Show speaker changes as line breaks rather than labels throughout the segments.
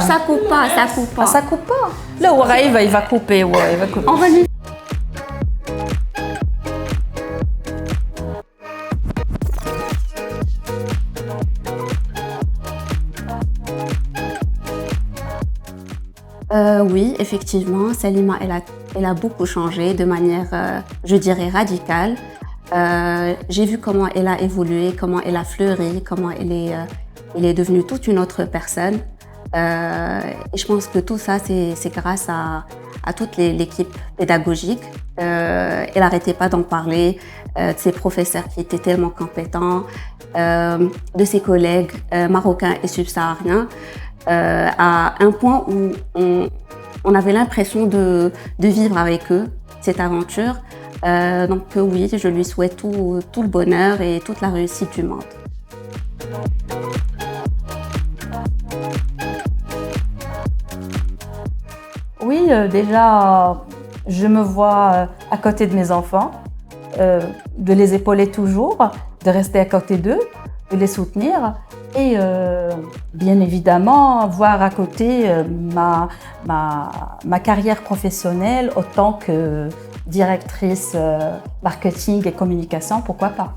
ça coupe pas, ça coupe pas.
Ah, ça coupe pas. Là, ouais, il va couper, ouais, il va couper.
On va lui... Oui, effectivement, Salima, elle a beaucoup changé de manière, je dirais, radicale. J'ai vu comment elle a évolué, comment elle a fleuri, comment elle est devenue toute une autre personne. Et je pense que tout ça, c'est grâce à toute l'équipe pédagogique. Elle n'arrêtait pas d'en parler, de ses professeurs qui étaient tellement compétents, de ses collègues marocains et subsahariens, à un point où on avait l'impression de vivre avec eux cette aventure. Donc oui, je lui souhaite tout le bonheur et toute la réussite du monde.
Oui, déjà, je me vois à côté de mes enfants, de les épauler toujours, de rester à côté d'eux, de les soutenir et bien évidemment voir à côté ma carrière professionnelle autant que directrice marketing et communication, pourquoi pas.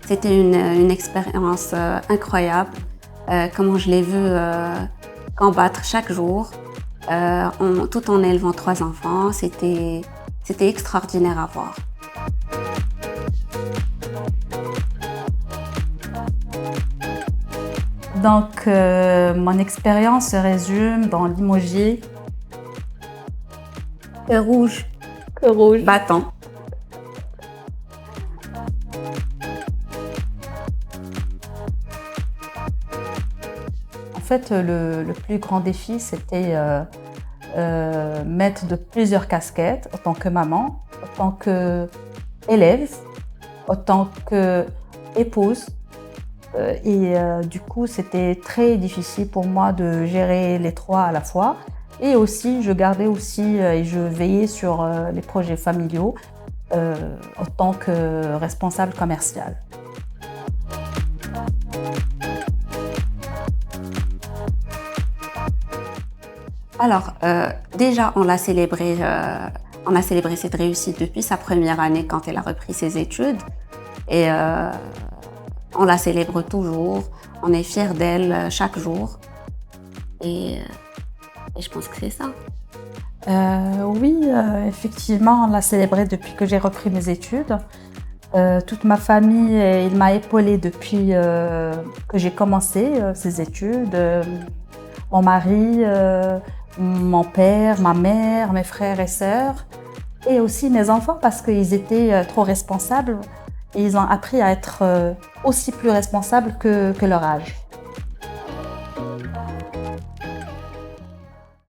C'était une expérience incroyable, comment je l'ai vu combattre chaque jour, tout en élevant 3 enfants. C'était extraordinaire à voir.
Donc, mon expérience se résume dans l'emoji
Cœur rouge, battant.
En fait, le plus grand défi, c'était mettre de plusieurs casquettes, autant que maman, autant qu'élève, autant qu'épouse. Du coup, c'était très difficile pour moi de gérer les 3 à la fois. Et aussi, je gardais aussi et je veillais sur les projets familiaux en tant que responsable commercial.
Alors, déjà, on a célébré cette réussite depuis sa première année quand elle a repris ses études. Et on la célèbre toujours. On est fiers d'elle chaque jour. Et je pense que c'est ça.
Oui, effectivement, on l'a célébré depuis que j'ai repris mes études. Toute ma famille, il m'a épaulée depuis que j'ai commencé ces études. Mon mari, mon père, ma mère, mes frères et sœurs, et aussi mes enfants parce qu'ils étaient trop responsables et ils ont appris à être aussi plus responsables que leur âge.